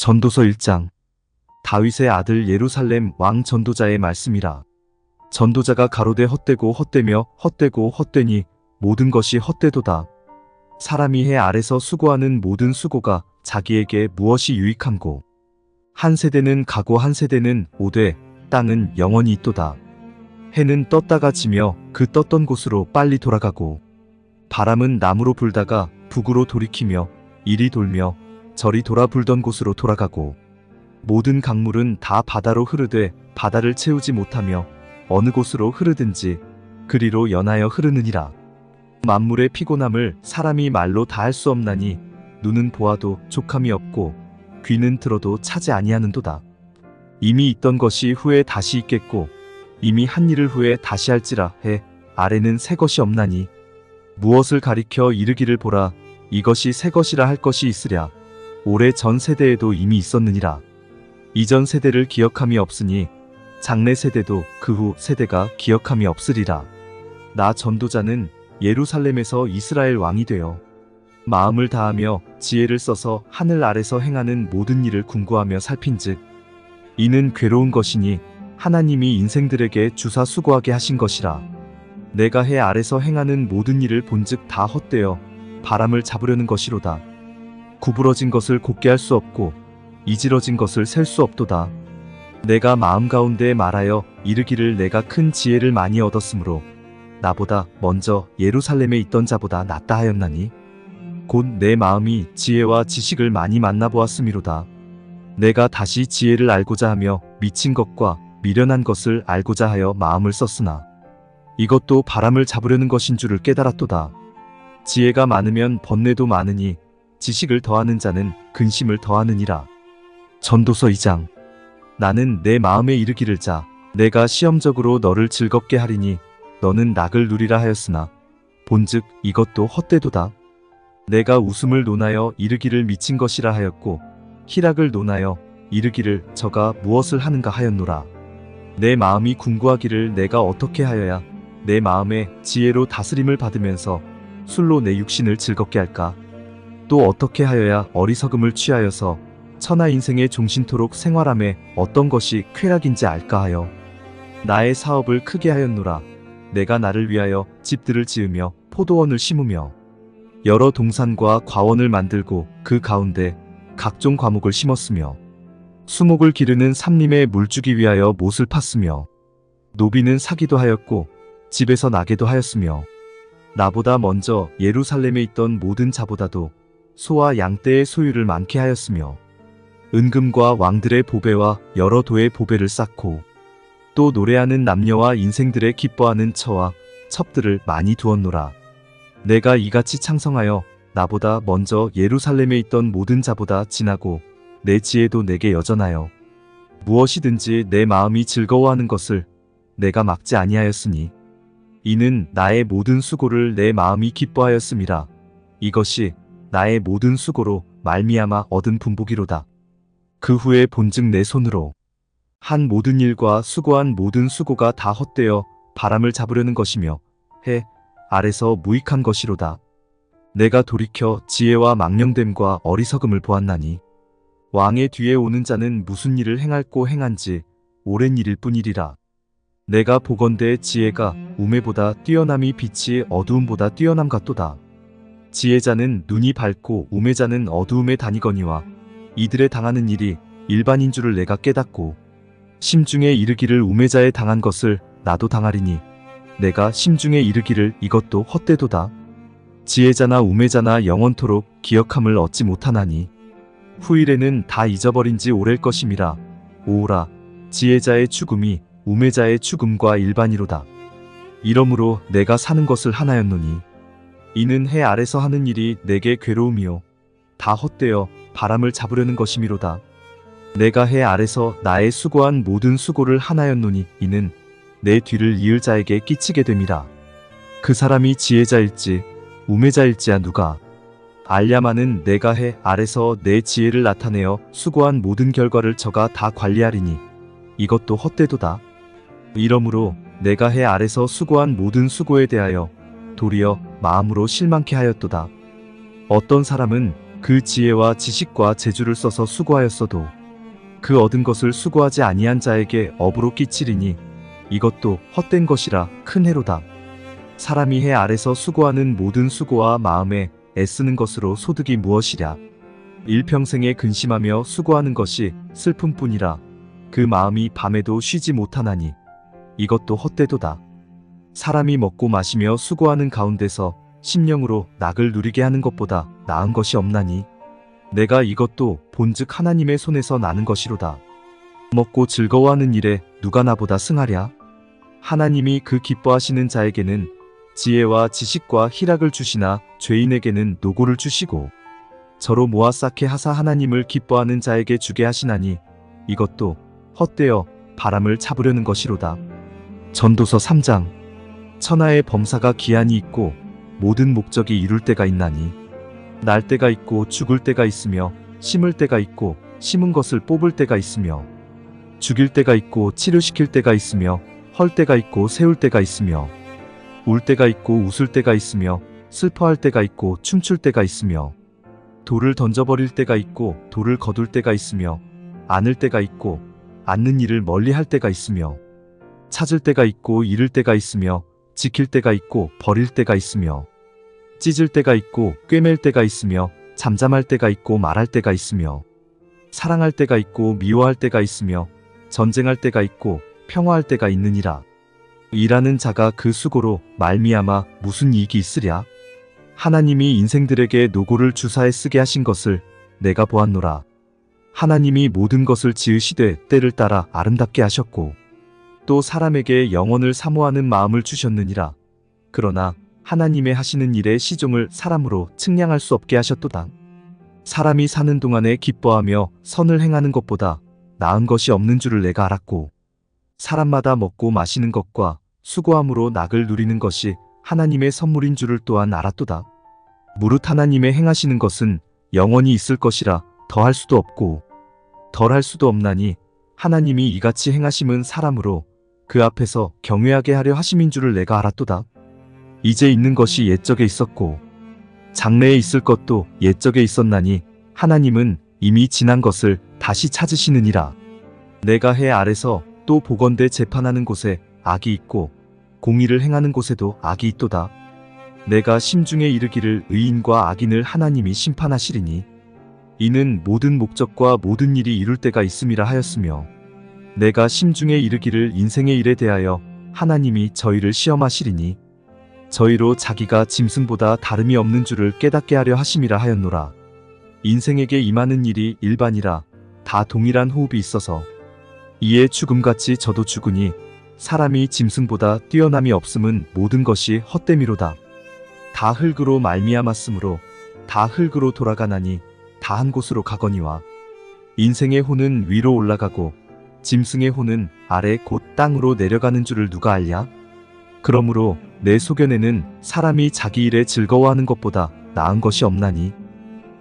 전도서 1장. 다윗의 아들 예루살렘 왕 전도자의 말씀이라. 전도자가 가로되 헛되고 헛되며 헛되고 헛되니 모든 것이 헛되도다. 사람이 해 아래서 수고하는 모든 수고가 자기에게 무엇이 유익함고. 한 세대는 가고 한 세대는 오되 땅은 영원히 있도다. 해는 떴다가 지며 그 떴던 곳으로 빨리 돌아가고, 바람은 남으로 불다가 북으로 돌이키며 이리 돌며 저리 돌아 불던 곳으로 돌아가고, 모든 강물은 다 바다로 흐르되 바다를 채우지 못하며 어느 곳으로 흐르든지 그리로 연하여 흐르느니라. 만물의 피곤함을 사람이 말로 다 할 수 없나니 눈은 보아도 족함이 없고 귀는 들어도 차지 아니하는도다. 이미 있던 것이 후에 다시 있겠고 이미 한 일을 후에 다시 할지라. 해 아래는 새 것이 없나니 무엇을 가리켜 이르기를 보라 이것이 새 것이라 할 것이 있으랴. 오래 전 세대에도 이미 있었느니라. 이전 세대를 기억함이 없으니 장래 세대도 그 후 세대가 기억함이 없으리라. 나 전도자는 예루살렘에서 이스라엘 왕이 되어 마음을 다하며 지혜를 써서 하늘 아래서 행하는 모든 일을 궁구하며 살핀즉 이는 괴로운 것이니 하나님이 인생들에게 주사 수고하게 하신 것이라. 내가 해 아래서 행하는 모든 일을 본즉 다 헛되어 바람을 잡으려는 것이로다. 구부러진 것을 곧게 할 수 없고 이지러진 것을 셀 수 없도다. 내가 마음 가운데 말하여 이르기를 내가 큰 지혜를 많이 얻었으므로 나보다 먼저 예루살렘에 있던 자보다 낫다 하였나니 곧 내 마음이 지혜와 지식을 많이 만나보았음이로다. 내가 다시 지혜를 알고자 하며 미친 것과 미련한 것을 알고자 하여 마음을 썼으나 이것도 바람을 잡으려는 것인 줄을 깨달았도다. 지혜가 많으면 번뇌도 많으니 지식을 더하는 자는 근심을 더하느니라. 전도서 2장. 나는 내 마음에 이르기를 자 내가 시험적으로 너를 즐겁게 하리니 너는 낙을 누리라 하였으나 본즉 이것도 헛되도다. 내가 웃음을 논하여 이르기를 미친 것이라 하였고 희락을 논하여 이르기를 저가 무엇을 하는가 하였노라. 내 마음이 궁구하기를 내가 어떻게 하여야 내 마음에 지혜로 다스림을 받으면서 술로 내 육신을 즐겁게 할까. 또 어떻게 하여야 어리석음을 취하여서 천하 인생의 종신토록 생활함에 어떤 것이 쾌락인지 알까 하여 나의 사업을 크게 하였노라. 내가 나를 위하여 집들을 지으며 포도원을 심으며 여러 동산과 과원을 만들고 그 가운데 각종 과목을 심었으며 수목을 기르는 삼림에 물주기 위하여 못을 팠으며 노비는 사기도 하였고 집에서 나게도 하였으며 나보다 먼저 예루살렘에 있던 모든 자보다도 소와 양떼의 소유를 많게 하였으며 은금과 왕들의 보배와 여러 도의 보배를 쌓고 또 노래하는 남녀와 인생들의 기뻐하는 처와 첩들을 많이 두었노라. 내가 이같이 창성하여 나보다 먼저 예루살렘에 있던 모든 자보다 진하고 내 지혜도 내게 여전하여 무엇이든지 내 마음이 즐거워하는 것을 내가 막지 아니하였으니 이는 나의 모든 수고를 내 마음이 기뻐하였음이라. 이것이 나의 모든 수고로 말미암아 얻은 분복이로다. 그 후에 본즉 내 손으로 한 모든 일과 수고한 모든 수고가 다 헛되어 바람을 잡으려는 것이며 해 아래서 무익한 것이로다. 내가 돌이켜 지혜와 망령됨과 어리석음을 보았나니 왕의 뒤에 오는 자는 무슨 일을 행할꼬 행한지 오랜 일일 뿐이리라. 내가 보건대 지혜가 우매보다 뛰어남이 빛이 어두움보다 뛰어남 같도다. 지혜자는 눈이 밝고 우매자는 어두움에 다니거니와 이들의 당하는 일이 일반인 줄을 내가 깨닫고 심중에 이르기를 우매자에 당한 것을 나도 당하리니 내가 심중에 이르기를 이것도 헛되도다. 지혜자나 우매자나 영원토록 기억함을 얻지 못하나니 후일에는 다 잊어버린 지 오랠 것임이라. 오오라 지혜자의 죽음이 우매자의 죽음과 일반이로다. 이러므로 내가 사는 것을 하나였노니 이는 해 아래서 하는 일이 내게 괴로움이요 다 헛되어 바람을 잡으려는 것이미로다. 내가 해 아래서 나의 수고한 모든 수고를 하나였노니 이는 내 뒤를 이을 자에게 끼치게 됨이라. 그 사람이 지혜자일지 우매자일지야 누가 알랴마는 내가 해 아래서 내 지혜를 나타내어 수고한 모든 결과를 저가 다 관리하리니 이것도 헛되도다. 이러므로 내가 해 아래서 수고한 모든 수고에 대하여 도리어 마음으로 실망케 하였도다. 어떤 사람은 그 지혜와 지식과 재주를 써서 수고하였어도 그 얻은 것을 수고하지 아니한 자에게 업으로 끼치리니 이것도 헛된 것이라 큰 해로다. 사람이 해 아래서 수고하는 모든 수고와 마음에 애쓰는 것으로 소득이 무엇이랴. 일평생에 근심하며 수고하는 것이 슬픔뿐이라 그 마음이 밤에도 쉬지 못하나니 이것도 헛되도다. 사람이 먹고 마시며 수고하는 가운데서 심령으로 낙을 누리게 하는 것보다 나은 것이 없나니 내가 이것도 본즉 하나님의 손에서 나는 것이로다. 먹고 즐거워하는 일에 누가 나보다 승하랴. 하나님이 그 기뻐하시는 자에게는 지혜와 지식과 희락을 주시나 죄인에게는 노고를 주시고 저로 모아 쌓게 하사 하나님을 기뻐하는 자에게 주게 하시나니 이것도 헛되어 바람을 잡으려는 것이로다. 전도서 3장. 천하의 범사가 기한이 있고 모든 목적이 이룰 때가 있나니 날 때가 있고 죽을 때가 있으며 심을 때가 있고 심은 것을 뽑을 때가 있으며 죽일 때가 있고 치료시킬 때가 있으며 헐 때가 있고 세울 때가 있으며 울 때가 있고 웃을 때가 있으며 슬퍼할 때가 있고 춤출 때가 있으며 돌을 던져버릴 때가 있고 돌을 거둘 때가 있으며 안을 때가 있고 앉는 일을 멀리할 때가 있으며 찾을 때가 있고 잃을 때가 있으며 지킬 때가 있고 버릴 때가 있으며 찢을 때가 있고 꿰맬 때가 있으며 잠잠할 때가 있고 말할 때가 있으며 사랑할 때가 있고 미워할 때가 있으며 전쟁할 때가 있고 평화할 때가 있느니라. 일하는 자가 그 수고로 말미암아 무슨 이익이 있으랴. 하나님이 인생들에게 노고를 주사에 쓰게 하신 것을 내가 보았노라. 하나님이 모든 것을 지으시되 때를 따라 아름답게 하셨고 또 사람에게 영원을 사모하는 마음을 주셨느니라. 그러나 하나님의 하시는 일의 시종을 사람으로 측량할 수 없게 하셨도다. 사람이 사는 동안에 기뻐하며 선을 행하는 것보다 나은 것이 없는 줄을 내가 알았고 사람마다 먹고 마시는 것과 수고함으로 낙을 누리는 것이 하나님의 선물인 줄을 또한 알았도다. 무릇 하나님의 행하시는 것은 영원히 있을 것이라 더할 수도 없고 덜할 수도 없나니 하나님이 이같이 행하심은 사람으로 그 앞에서 경외하게 하려 하심인 줄을 내가 알았도다. 이제 있는 것이 옛적에 있었고 장래에 있을 것도 옛적에 있었나니 하나님은 이미 지난 것을 다시 찾으시느니라. 내가 해 아래서 또 보건대 재판하는 곳에 악이 있고 공의를 행하는 곳에도 악이 있도다. 내가 심중에 이르기를 의인과 악인을 하나님이 심판하시리니 이는 모든 목적과 모든 일이 이룰 때가 있음이라 하였으며 내가 심중에 이르기를 인생의 일에 대하여 하나님이 저희를 시험하시리니 저희로 자기가 짐승보다 다름이 없는 줄을 깨닫게 하려 하심이라 하였노라. 인생에게 임하는 일이 일반이라 다 동일한 호흡이 있어서 이에 죽음같이 저도 죽으니 사람이 짐승보다 뛰어남이 없음은 모든 것이 헛됨이로다. 다 흙으로 말미암았으므로 다 흙으로 돌아가나니 다 한 곳으로 가거니와 인생의 혼은 위로 올라가고 짐승의 혼은 아래 곧 땅으로 내려가는 줄을 누가 알랴? 그러므로 내 소견에는 사람이 자기 일에 즐거워하는 것보다 나은 것이 없나니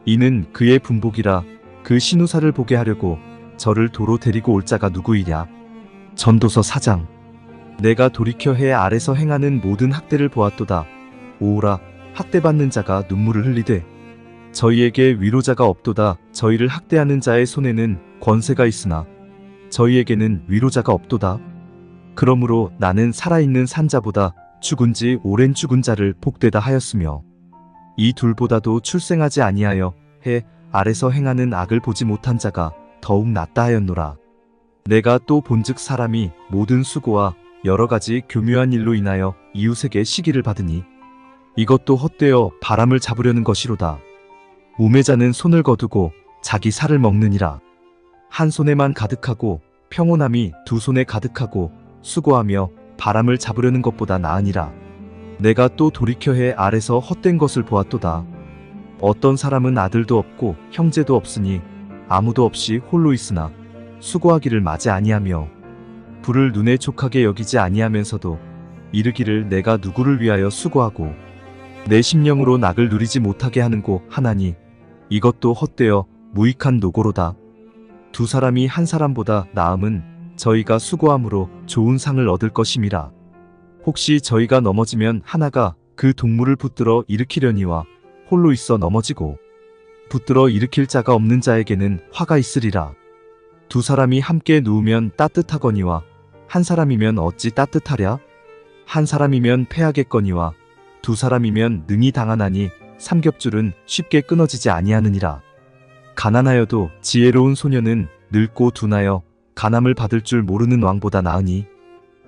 이는 그의 분복이라. 그 신우사를 보게 하려고 저를 도로 데리고 올 자가 누구이랴. 전도서 4장. 내가 돌이켜 해 아래서 행하는 모든 학대를 보았도다. 오오라, 학대받는 자가 눈물을 흘리되 저희에게 위로자가 없도다. 저희를 학대하는 자의 손에는 권세가 있으나 저희에게는 위로자가 없도다. 그러므로 나는 살아있는 산자보다 죽은 지 오랜 죽은 자를 복되다 하였으며 이 둘보다도 출생하지 아니하여 해 아래서 행하는 악을 보지 못한 자가 더욱 낫다 하였노라. 내가 또 본즉 사람이 모든 수고와 여러 가지 교묘한 일로 인하여 이웃에게 시기를 받으니 이것도 헛되어 바람을 잡으려는 것이로다. 우매자는 손을 거두고 자기 살을 먹느니라. 한 손에만 가득하고 평온함이 두 손에 가득하고 수고하며 바람을 잡으려는 것보다 나으니라. 내가 또 돌이켜 해 아래서 헛된 것을 보았도다. 어떤 사람은 아들도 없고 형제도 없으니 아무도 없이 홀로 있으나 수고하기를 마지 아니하며 불을 눈에 족하게 여기지 아니하면서도 이르기를 내가 누구를 위하여 수고하고 내 심령으로 낙을 누리지 못하게 하는고 하나니 이것도 헛되어 무익한 노고로다. 두 사람이 한 사람보다 나음은 저희가 수고함으로 좋은 상을 얻을 것임이라. 혹시 저희가 넘어지면 하나가 그 동물을 붙들어 일으키려니와 홀로 있어 넘어지고 붙들어 일으킬 자가 없는 자에게는 화가 있으리라. 두 사람이 함께 누우면 따뜻하거니와 한 사람이면 어찌 따뜻하랴? 한 사람이면 패하겠거니와 두 사람이면 능히 당하나니 삼겹줄은 쉽게 끊어지지 아니하느니라. 가난하여도 지혜로운 소년은 늙고 둔하여 간함을 받을 줄 모르는 왕보다 나으니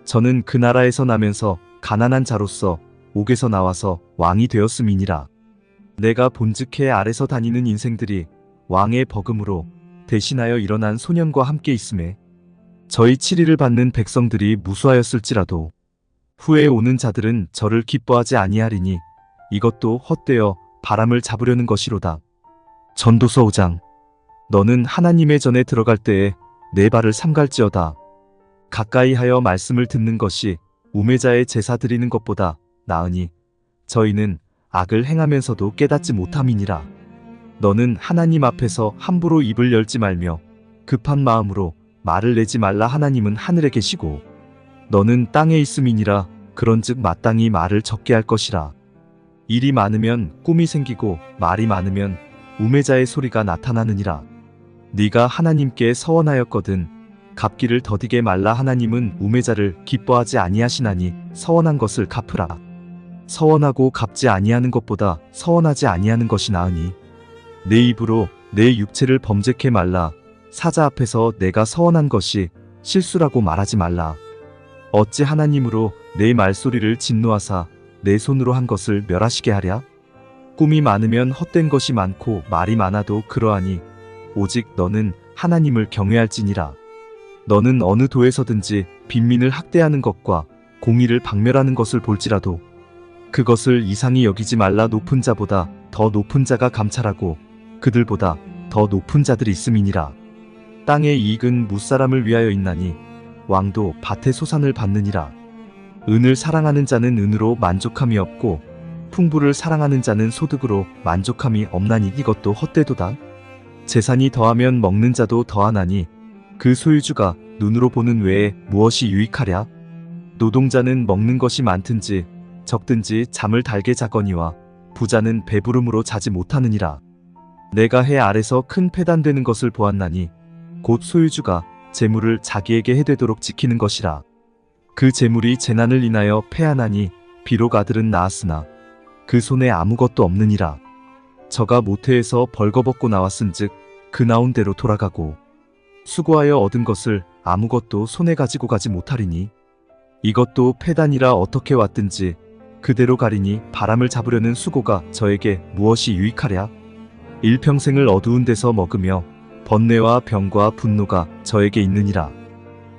저는 그 나라에서 나면서 가난한 자로서 옥에서 나와서 왕이 되었음이니라. 내가 본즉 해 아래서 다니는 인생들이 왕의 버금으로 대신하여 일어난 소년과 함께 있음에 저희 치리를 받는 백성들이 무수하였을지라도 후에 오는 자들은 저를 기뻐하지 아니하리니 이것도 헛되어 바람을 잡으려는 것이로다. 전도서 5장. 너는 하나님의 전에 들어갈 때에 내 발을 삼갈지어다. 가까이 하여 말씀을 듣는 것이 우매자의 제사 드리는 것보다 나으니 저희는 악을 행하면서도 깨닫지 못함이니라. 너는 하나님 앞에서 함부로 입을 열지 말며 급한 마음으로 말을 내지 말라. 하나님은 하늘에 계시고 너는 땅에 있음이니라. 그런즉 마땅히 말을 적게 할 것이라. 일이 많으면 꿈이 생기고 말이 많으면 우매자의 소리가 나타나느니라. 네가 하나님께 서원하였거든 갚기를 더디게 말라. 하나님은 우매자를 기뻐하지 아니하시나니 서원한 것을 갚으라. 서원하고 갚지 아니하는 것보다 서원하지 아니하는 것이 나으니 내 입으로 내 육체를 범죄케 말라. 사자 앞에서 내가 서원한 것이 실수라고 말하지 말라. 어찌 하나님으로 내 말소리를 진노하사 내 손으로 한 것을 멸하시게 하랴? 꿈이 많으면 헛된 것이 많고 말이 많아도 그러하니 오직 너는 하나님을 경외할지니라. 너는 어느 도에서든지 빈민을 학대하는 것과 공의를 박멸하는 것을 볼지라도 그것을 이상히 여기지 말라. 높은 자보다 더 높은 자가 감찰하고 그들보다 더 높은 자들이 있음이니라. 땅의 이익은 무사람을 위하여 있나니 왕도 밭의 소산을 받느니라. 은을 사랑하는 자는 은으로 만족함이 없고 풍부를 사랑하는 자는 소득으로 만족함이 없나니 이것도 헛되도다. 재산이 더하면 먹는 자도 더하나니 그 소유주가 눈으로 보는 외에 무엇이 유익하랴? 노동자는 먹는 것이 많든지 적든지 잠을 달게 자거니와 부자는 배부름으로 자지 못하느니라. 내가 해 아래서 큰 패단되는 것을 보았나니 곧 소유주가 재물을 자기에게 해되도록 지키는 것이라. 그 재물이 재난을 인하여 패하나니 비록 아들은 낳았으나 그 손에 아무것도 없느니라. 저가 모태에서 벌거벗고 나왔은즉 그 나온 대로 돌아가고 수고하여 얻은 것을 아무것도 손에 가지고 가지 못하리니 이것도 패단이라. 어떻게 왔든지 그대로 가리니 바람을 잡으려는 수고가 저에게 무엇이 유익하랴? 일평생을 어두운 데서 먹으며 번뇌와 병과 분노가 저에게 있느니라.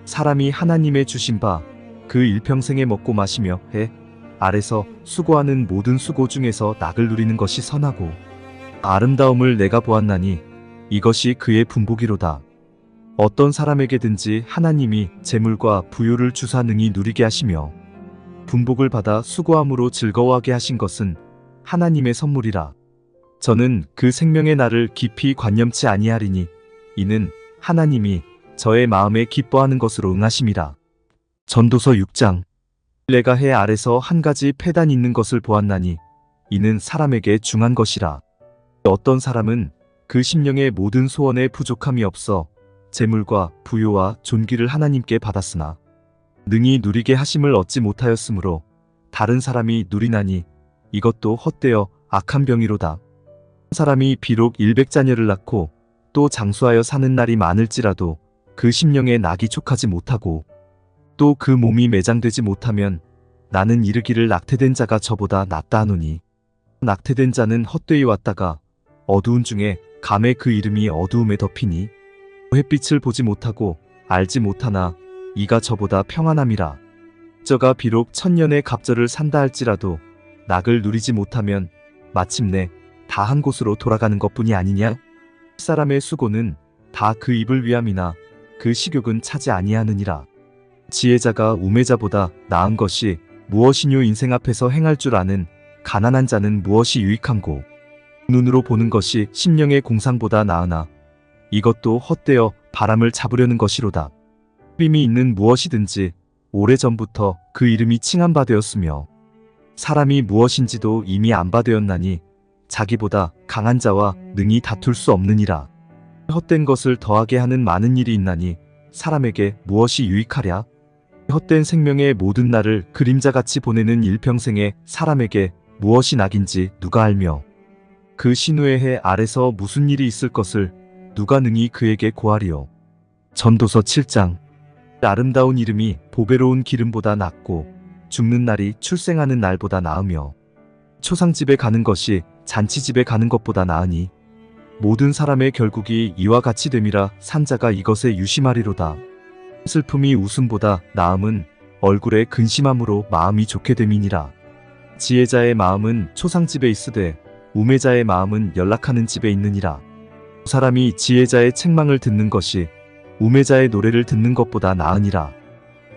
사람이 하나님의 주신 바 그 일평생에 먹고 마시며 해 아래서 수고하는 모든 수고 중에서 낙을 누리는 것이 선하고 아름다움을 내가 보았나니 이것이 그의 분복이로다. 어떤 사람에게든지 하나님이 재물과 부요를 주사 능히 누리게 하시며 분복을 받아 수고함으로 즐거워하게 하신 것은 하나님의 선물이라. 저는 그 생명의 날을 깊이 관념치 아니하리니 이는 하나님이 저의 마음에 기뻐하는 것으로 응하심이라. 전도서 6장. 내가 해 아래서 한 가지 패단 있는 것을 보았나니 이는 사람에게 중한 것이라. 어떤 사람은 그 심령의 모든 소원에 부족함이 없어 재물과 부요와 존귀를 하나님께 받았으나 능히 누리게 하심을 얻지 못하였으므로 다른 사람이 누리나니 이것도 헛되어 악한 병이로다. 사람이 비록 100자녀를 낳고 또 장수하여 사는 날이 많을지라도 그 심령에 낙이 촉하지 못하고 또 그 몸이 매장되지 못하면 나는 이르기를 낙태된 자가 저보다 낫다 하노니 낙태된 자는 헛되이 왔다가 어두운 중에 감에 그 이름이 어두움에 덮이니 햇빛을 보지 못하고 알지 못하나 이가 저보다 평안함이라. 저가 비록 1000년의 갑절을 산다 할지라도 낙을 누리지 못하면 마침내 다 한 곳으로 돌아가는 것뿐이 아니냐? 사람의 수고는 다 그 입을 위함이나 그 식욕은 차지 아니하느니라. 지혜자가 우매자보다 나은 것이 무엇이뇨? 인생 앞에서 행할 줄 아는 가난한 자는 무엇이 유익한고 눈으로 보는 것이 심령의 공상보다 나으나 이것도 헛되어 바람을 잡으려는 것이로다. 이름이 있는 무엇이든지 오래전부터 그 이름이 칭함 바 되었으며 사람이 무엇인지도 이미 안 바 되었나니 자기보다 강한 자와 능히 다툴 수 없느니라. 헛된 것을 더하게 하는 많은 일이 있나니 사람에게 무엇이 유익하랴? 헛된 생명의 모든 날을 그림자같이 보내는 일평생에 사람에게 무엇이 낙인지 누가 알며, 그 신우의 해 아래서 무슨 일이 있을 것을 누가 능히 그에게 고하리요. 전도서 7장. 아름다운 이름이 보배로운 기름보다 낫고 죽는 날이 출생하는 날보다 나으며, 초상집에 가는 것이 잔치집에 가는 것보다 나으니 모든 사람의 결국이 이와 같이 됨이라 산자가 이것에 유심하리로다. 슬픔이 웃음보다 나음은 얼굴에 근심함으로 마음이 좋게 됨이니라. 지혜자의 마음은 초상집에 있으되 우매자의 마음은 연락하는 집에 있느니라. 사람이 지혜자의 책망을 듣는 것이 우매자의 노래를 듣는 것보다 나으니라.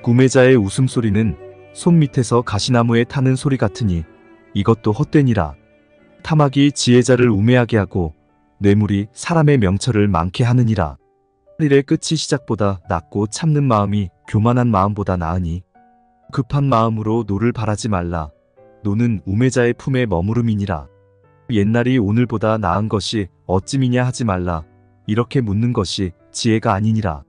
우매자의 웃음소리는 손 밑에서 가시나무에 타는 소리 같으니 이것도 헛되니라. 탐악이 지혜자를 우매하게 하고 뇌물이 사람의 명철을 많게 하느니라. 일의 끝이 시작보다 낮고 참는 마음이 교만한 마음보다 나으니 급한 마음으로 노를 바라지 말라. 노는 우매자의 품에 머무름이니라. 옛날이 오늘보다 나은 것이 어찌미냐 하지 말라. 이렇게 묻는 것이 지혜가 아니니라.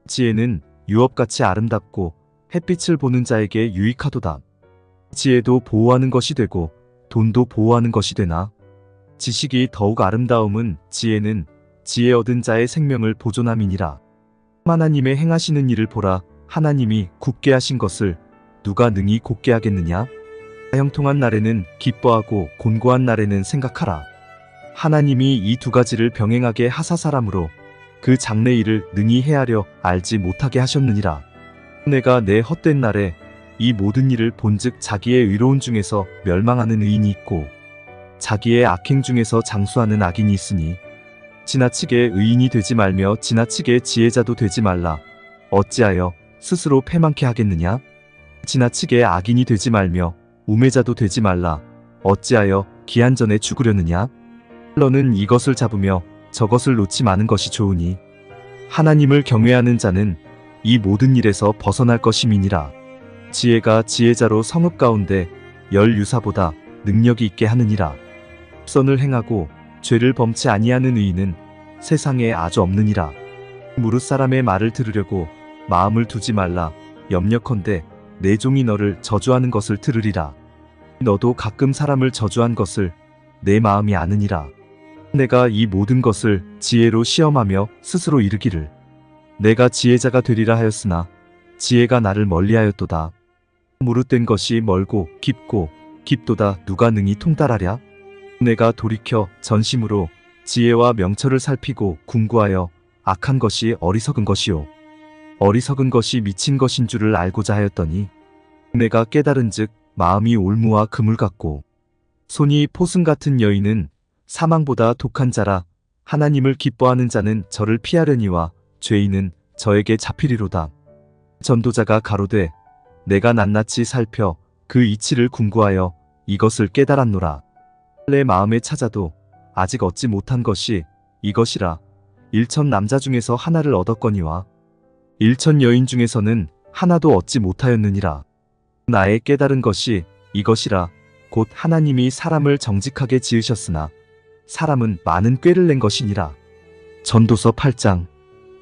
지혜는 유업같이 아름답고 햇빛을 보는 자에게 유익하도다. 지혜도 보호하는 것이 되고 돈도 보호하는 것이 되나, 지식이 더욱 아름다움은 지혜는 지혜 얻은 자의 생명을 보존함이니라. 하나님의 행하시는 일을 보라. 하나님이 굳게 하신 것을 누가 능히 곧게 하겠느냐? 형통한 날에는 기뻐하고 곤고한 날에는 생각하라. 하나님이 이 두 가지를 병행하게 하사 사람으로 그 장래 일을 능히 헤아려 알지 못하게 하셨느니라. 내가 내 헛된 날에 이 모든 일을 본즉 자기의 의로운 중에서 멸망하는 의인이 있고 자기의 악행 중에서 장수하는 악인이 있으니, 지나치게 의인이 되지 말며 지나치게 지혜자도 되지 말라. 어찌하여 스스로 패망케 하겠느냐? 지나치게 악인이 되지 말며 우매자도 되지 말라. 어찌하여 기한 전에 죽으려느냐? 너는 이것을 잡으며 저것을 놓지 마는 것이 좋으니 하나님을 경외하는 자는 이 모든 일에서 벗어날 것임이니라. 지혜가 지혜자로 성읍 가운데 열 유사보다 능력이 있게 하느니라. 선을 행하고 죄를 범치 아니하는 의인은 세상에 아주 없느니라. 무릇 사람의 말을 들으려고 마음을 두지 말라. 염려컨대 내 종이 너를 저주하는 것을 들으리라. 너도 가끔 사람을 저주한 것을 내 마음이 아느니라. 내가 이 모든 것을 지혜로 시험하며 스스로 이르기를 내가 지혜자가 되리라 하였으나 지혜가 나를 멀리하였도다. 무릇된 것이 멀고 깊고 깊도다 누가 능히 통달하랴? 내가 돌이켜 전심으로 지혜와 명철을 살피고 궁구하여 악한 것이 어리석은 것이요 어리석은 것이 미친 것인 줄을 알고자 하였더니, 내가 깨달은즉 마음이 올무와 그물 같고 손이 포승 같은 여인은 사망보다 독한 자라. 하나님을 기뻐하는 자는 저를 피하려니와 죄인은 저에게 잡히리로다. 전도자가 가로되 내가 낱낱이 살펴 그 이치를 궁구하여 이것을 깨달았노라. 내 마음에 찾아도 아직 얻지 못한 것이 이것이라. 1000 남자 중에서 하나를 얻었거니와 1000 여인 중에서는 하나도 얻지 못하였느니라. 나의 깨달은 것이 이것이라. 곧 하나님이 사람을 정직하게 지으셨으나 사람은 많은 꾀를 낸 것이니라. 전도서 8장.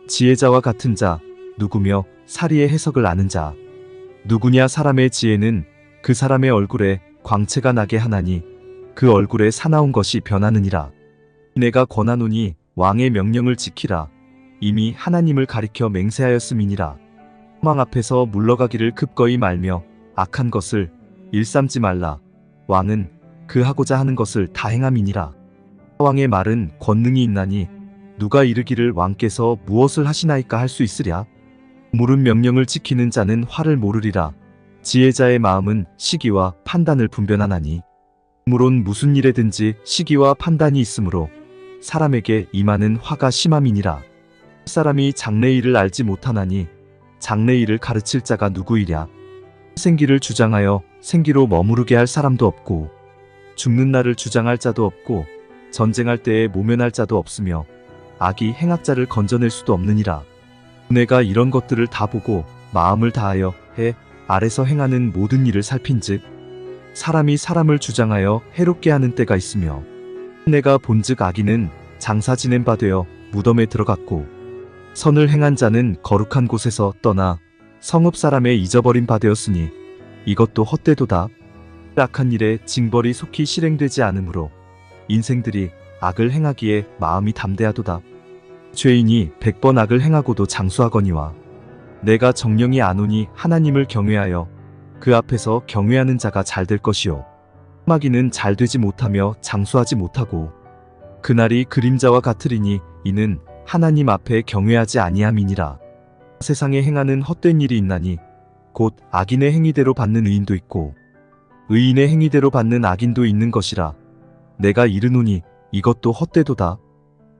지혜자와 같은 자 누구며 사리의 해석을 아는 자 누구냐? 사람의 지혜는 그 사람의 얼굴에 광채가 나게 하나니 그 얼굴에 사나운 것이 변하느니라. 내가 권하노니 왕의 명령을 지키라. 이미 하나님을 가리켜 맹세하였음이니라. 왕 앞에서 물러가기를 급거이 말며 악한 것을 일삼지 말라. 왕은 그 하고자 하는 것을 다 행함이니라. 왕의 말은 권능이 있나니 누가 이르기를 왕께서 무엇을 하시나이까 할 수 있으랴? 물은 명령을 지키는 자는 화를 모르리라. 지혜자의 마음은 시기와 판단을 분별하나니 물론 무슨 일에든지 시기와 판단이 있으므로 사람에게 임하는 화가 심함이니라. 사람이 장래일을 알지 못하나니 장래일을 가르칠 자가 누구이랴? 생기를 주장하여 생기로 머무르게 할 사람도 없고 죽는 날을 주장할 자도 없고 전쟁할 때에 모면할 자도 없으며 악이 행악자를 건져낼 수도 없느니라. 내가 이런 것들을 다 보고 마음을 다하여 해 아래서 행하는 모든 일을 살핀즉 사람이 사람을 주장하여 해롭게 하는 때가 있으며 내가 본즉 악인은 장사 지낸 바 되어 무덤에 들어갔고 선을 행한 자는 거룩한 곳에서 떠나 성읍 사람의 잊어버린 바 되었으니 이것도 헛되도다. 악한 일에 징벌이 속히 실행되지 않으므로 인생들이 악을 행하기에 마음이 담대하도다. 죄인이 100번 악을 행하고도 장수하거니와 내가 정령이 아노니 하나님을 경외하여 그 앞에서 경외하는 자가 잘 될 것이요 마귀는 잘 되지 못하며 장수하지 못하고 그날이 그림자와 같으리니 이는 하나님 앞에 경외하지 아니함이니라. 세상에 행하는 헛된 일이 있나니 곧 악인의 행위대로 받는 의인도 있고 의인의 행위대로 받는 악인도 있는 것이라. 내가 이르노니 이것도 헛되도다.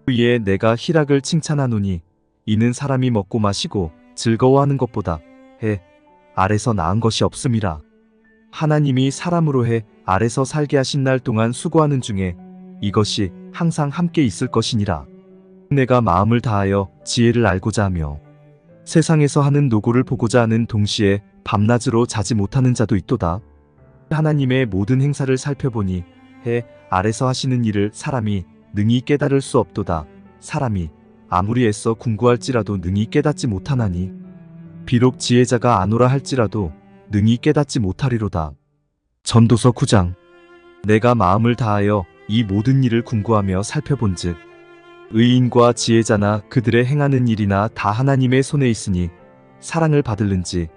위에 내가 희락을 칭찬하노니 이는 사람이 먹고 마시고 즐거워하는 것보다 해 아래서 나은 것이 없음이라. 하나님이 사람으로 해 아래서 살게 하신 날 동안 수고하는 중에 이것이 항상 함께 있을 것이니라. 내가 마음을 다하여 지혜를 알고자 하며 세상에서 하는 노고를 보고자 하는 동시에 밤낮으로 자지 못하는 자도 있도다. 하나님의 모든 행사를 살펴보니 해 아래서 하시는 일을 사람이 능히 깨달을 수 없도다. 사람이 아무리 애써 궁구할지라도 능히 깨닫지 못하나니 비록 지혜자가 아노라 할지라도 능히 깨닫지 못하리로다. 전도서 9장. 내가 마음을 다하여 이 모든 일을 궁구하며 살펴본즉 의인과 지혜자나 그들의 행하는 일이나 다 하나님의 손에 있으니 사랑을 받을는지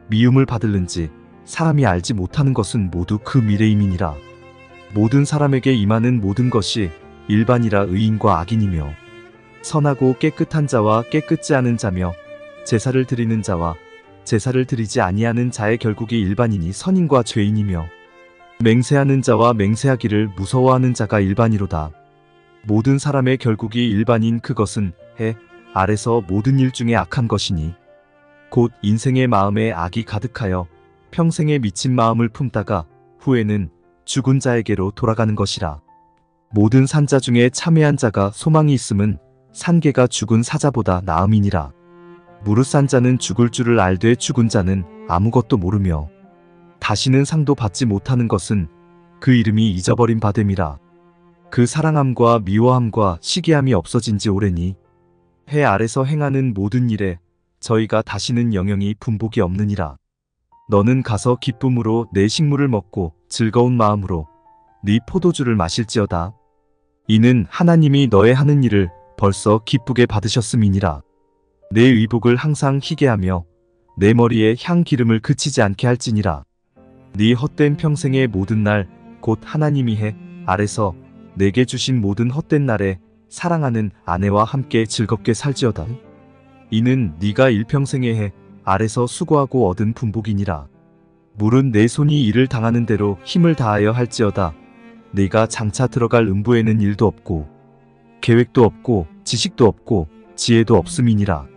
미움을 받을는지 사람이 알지 못하는 것은 모두 그 미래임이니라. 모든 사람에게 임하는 모든 것이 일반이라 의인과 악인이며 선하고 깨끗한 자와 깨끗지 않은 자며 제사를 드리는 자와 제사를 드리지 아니하는 자의 결국이 일반이니 선인과 죄인이며 맹세하는 자와 맹세하기를 무서워하는 자가 일반이로다. 모든 사람의 결국이 일반인 그것은 해 아래서 모든 일 중에 악한 것이니 곧 인생의 마음에 악이 가득하여 평생에 미친 마음을 품다가 후에는 죽은 자에게로 돌아가는 것이라. 모든 산자 중에 참회한 자가 소망이 있음은 산개가 죽은 사자보다 나음이니라. 무릇 산 자는 죽을 줄을 알되 죽은 자는 아무것도 모르며 다시는 상도 받지 못하는 것은 그 이름이 잊어버린 바됨이라. 그 사랑함과 미워함과 시기함이 없어진 지 오래니 해 아래서 행하는 모든 일에 저희가 다시는 영영이 분복이 없느니라. 너는 가서 기쁨으로 내 식물을 먹고 즐거운 마음으로 네 포도주를 마실지어다. 이는 하나님이 너의 하는 일을 벌써 기쁘게 받으셨음이니라. 내 의복을 항상 희게 하며 내 머리에 향 기름을 그치지 않게 할지니라. 네 헛된 평생의 모든 날 곧 하나님이 해 아래서 내게 주신 모든 헛된 날에 사랑하는 아내와 함께 즐겁게 살지어다. 이는 네가 일평생에 해 아래서 수고하고 얻은 분복이니라. 물은 내 손이 일을 당하는 대로 힘을 다하여 할지어다. 네가 장차 들어갈 음부에는 일도 없고 계획도 없고 지식도 없고 지혜도 없음이니라.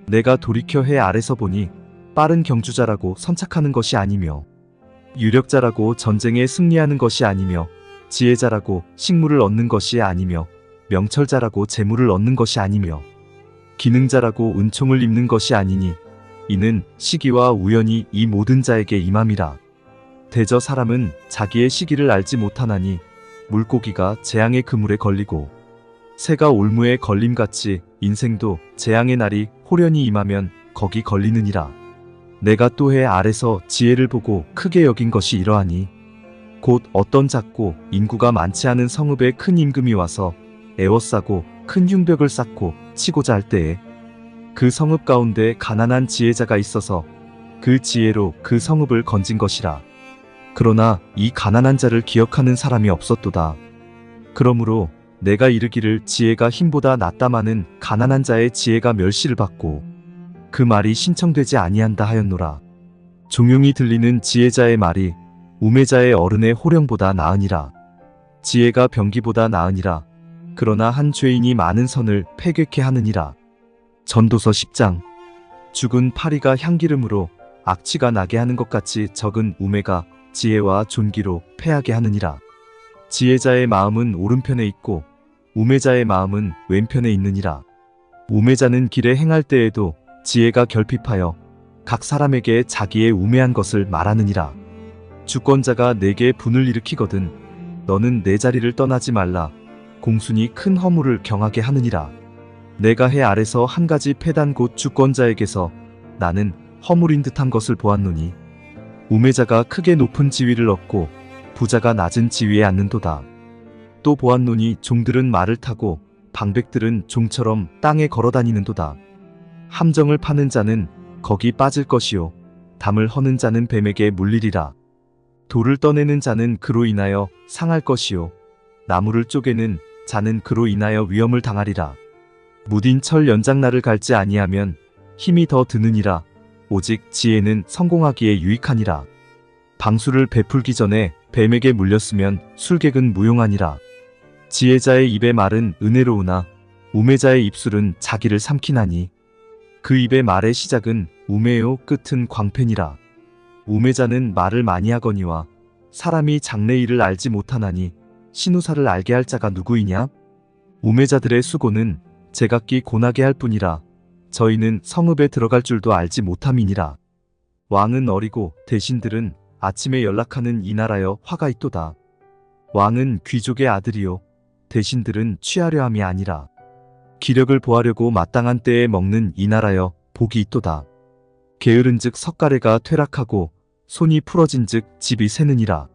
내가 돌이켜 해 아래서 보니 빠른 경주자라고 선착하는 것이 아니며 유력자라고 전쟁에 승리하는 것이 아니며 지혜자라고 식물을 얻는 것이 아니며 명철자라고 재물을 얻는 것이 아니며 기능자라고 은총을 입는 것이 아니니 이는 시기와 우연이 이 모든 자에게 임함이라. 대저 사람은 자기의 시기를 알지 못하나니 물고기가 재앙의 그물에 걸리고 새가 올무에 걸림같이 인생도 재앙의 날이 호련히 임하면 거기 걸리느니라. 내가 또 해 아래서 지혜를 보고 크게 여긴 것이 이러하니 곧 어떤 작고 인구가 많지 않은 성읍에 큰 임금이 와서 애워싸고 큰 흉벽을 쌓고 치고자 할 때에 그 성읍 가운데 가난한 지혜자가 있어서 그 지혜로 그 성읍을 건진 것이라. 그러나 이 가난한 자를 기억하는 사람이 없었도다. 그러므로 내가 이르기를 지혜가 힘보다 낫다마는 가난한 자의 지혜가 멸시를 받고 그 말이 신청되지 아니한다 하였노라. 종용이 들리는 지혜자의 말이 우매자의 어른의 호령보다 나으니라. 지혜가 병기보다 나으니라. 그러나 한 죄인이 많은 선을 패괴케 하느니라. 전도서 10장. 죽은 파리가 향기름으로 악취가 나게 하는 것 같이 적은 우매가 지혜와 존귀로 패하게 하느니라. 지혜자의 마음은 오른편에 있고 우매자의 마음은 왼편에 있느니라. 우매자는 길에 행할 때에도 지혜가 결핍하여 각 사람에게 자기의 우매한 것을 말하느니라. 주권자가 내게 분을 일으키거든 너는 내 자리를 떠나지 말라. 공순이 큰 허물을 경하게 하느니라. 내가 해 아래서 한 가지 패단 곧 주권자에게서 나는 허물인 듯한 것을 보았노니 우매자가 크게 높은 지위를 얻고 부자가 낮은 지위에 앉는도다. 또 보았노니 종들은 말을 타고 방백들은 종처럼 땅에 걸어다니는도다. 함정을 파는 자는 거기 빠질 것이요 담을 허는 자는 뱀에게 물리리라. 돌을 떠내는 자는 그로 인하여 상할 것이요 나무를 쪼개는 자는 그로 인하여 위험을 당하리라. 무딘 철 연장날을 갈지 아니하면 힘이 더 드느니라. 오직 지혜는 성공하기에 유익하니라. 방수를 베풀기 전에 뱀에게 물렸으면 술객은 무용하니라. 지혜자의 입의 말은 은혜로우나 우매자의 입술은 자기를 삼키나니 그 입의 말의 시작은 우매요 끝은 광팬이라. 우매자는 말을 많이 하거니와 사람이 장래일을 알지 못하나니 신우사를 알게 할 자가 누구이냐? 우매자들의 수고는 제각기 고나게 할 뿐이라. 저희는 성읍에 들어갈 줄도 알지 못함이니라. 왕은 어리고 대신들은 아침에 연락하는 이 나라여 화가 있도다. 왕은 귀족의 아들이요 대신들은 취하려 함이 아니라. 기력을 보하려고 마땅한 때에 먹는 이 나라여 복이 있도다. 게으른즉 석가래가 퇴락하고 손이 풀어진즉 집이 새느니라.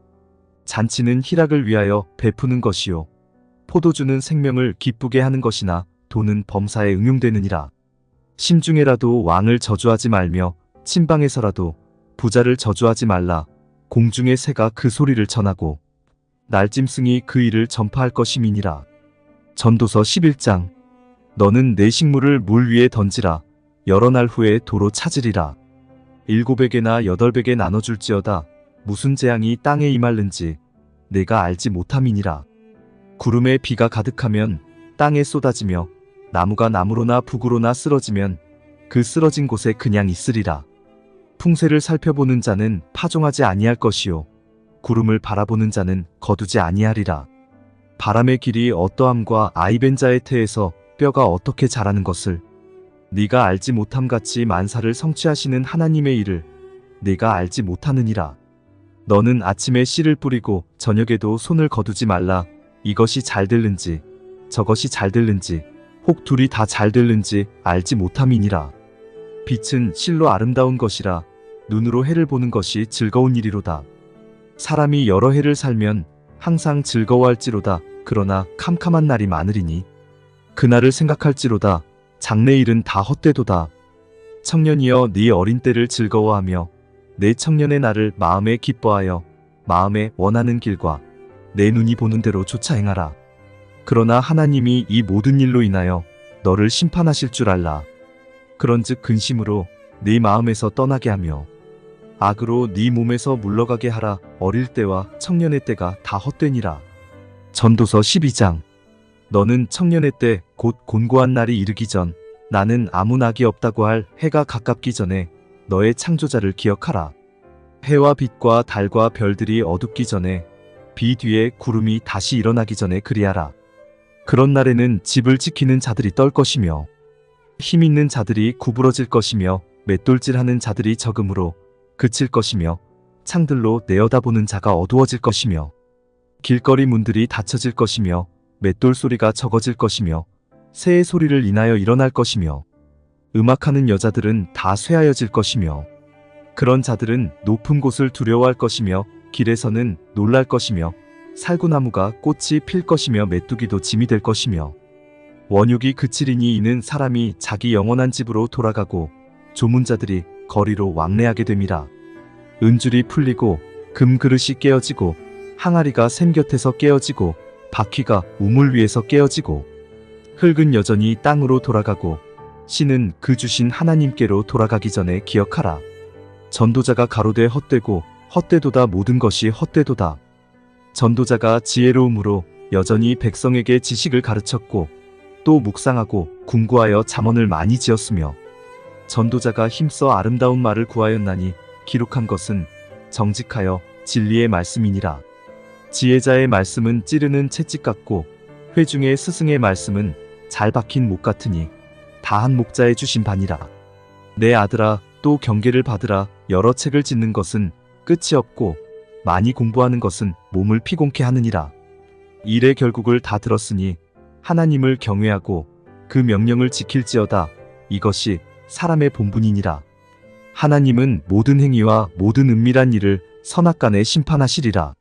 잔치는 희락을 위하여 베푸는 것이요 포도주는 생명을 기쁘게 하는 것이나 돈은 범사에 응용되느니라. 심중에라도 왕을 저주하지 말며 침방에서라도 부자를 저주하지 말라. 공중의 새가 그 소리를 전하고 날짐승이 그 일을 전파할 것임이니라. 전도서 11장. 너는 내 식물을 물 위에 던지라. 여러 날 후에 도로 찾으리라. 7에게나 8에게 나눠줄지어다. 무슨 재앙이 땅에 임할는지 내가 알지 못함이니라. 구름에 비가 가득하면 땅에 쏟아지며 나무가 나무로나 북으로나 쓰러지면 그 쓰러진 곳에 그냥 있으리라. 풍세를 살펴보는 자는 파종하지 아니할 것이요 구름을 바라보는 자는 거두지 아니하리라. 바람의 길이 어떠함과 아이벤 자의 태에서 뼈가 어떻게 자라는 것을 네가 알지 못함같이 만사를 성취하시는 하나님의 일을 네가 알지 못하느니라. 너는 아침에 씨를 뿌리고 저녁에도 손을 거두지 말라. 이것이 잘 될는지 저것이 잘 될는지 혹 둘이 다 잘 될는지 알지 못함이니라. 빛은 실로 아름다운 것이라. 눈으로 해를 보는 것이 즐거운 일이로다. 사람이 여러 해를 살면 항상 즐거워할지로다. 그러나 캄캄한 날이 많으리니 그날을 생각할지로다. 장래일은 다 헛되도다. 청년이여 네 어린 때를 즐거워하며 내 청년의 날을 마음에 기뻐하여 마음에 원하는 길과 내 눈이 보는 대로 쫓아 행하라. 그러나 하나님이 이 모든 일로 인하여 너를 심판하실 줄 알라. 그런즉 근심으로 네 마음에서 떠나게 하며 악으로 네 몸에서 물러가게 하라. 어릴 때와 청년의 때가 다 헛되니라. 전도서 12장. 너는 청년의 때 곧 곤고한 날이 이르기 전 나는 아무 낙이 없다고 할 해가 가깝기 전에 너의 창조자를 기억하라. 해와 빛과 달과 별들이 어둡기 전에 비 뒤에 구름이 다시 일어나기 전에 그리하라. 그런 날에는 집을 지키는 자들이 떨 것이며 힘 있는 자들이 구부러질 것이며 맷돌질하는 자들이 적음으로 그칠 것이며 창들로 내어다보는 자가 어두워질 것이며 길거리 문들이 닫혀질 것이며 맷돌 소리가 적어질 것이며 새의 소리를 인하여 일어날 것이며 음악하는 여자들은 다 쇠하여질 것이며 그런 자들은 높은 곳을 두려워할 것이며 길에서는 놀랄 것이며 살구나무가 꽃이 필 것이며 메뚜기도 짐이 될 것이며 원육이 그치리니 이는 사람이 자기 영원한 집으로 돌아가고 조문자들이 거리로 왕래하게 됨이라. 은줄이 풀리고 금그릇이 깨어지고 항아리가 샘 곁에서 깨어지고 바퀴가 우물 위에서 깨어지고 흙은 여전히 땅으로 돌아가고 씨는 그 주신 하나님께로 돌아가기 전에 기억하라. 전도자가 가로되 헛되고 헛되도다. 모든 것이 헛되도다. 전도자가 지혜로움으로 여전히 백성에게 지식을 가르쳤고 또 묵상하고 궁구하여 잠언을 많이 지었으며 전도자가 힘써 아름다운 말을 구하였나니 기록한 것은 정직하여 진리의 말씀이니라. 지혜자의 말씀은 찌르는 채찍 같고 회중의 스승의 말씀은 잘 박힌 목 같으니 다 한 목자의 주신 바니라. 내 아들아, 또 경계를 받으라. 여러 책을 짓는 것은 끝이 없고 많이 공부하는 것은 몸을 피곤케 하느니라. 일의 결국을 다 들었으니 하나님을 경외하고 그 명령을 지킬지어다. 이것이 사람의 본분이니라. 하나님은 모든 행위와 모든 은밀한 일을 선악간에 심판하시리라.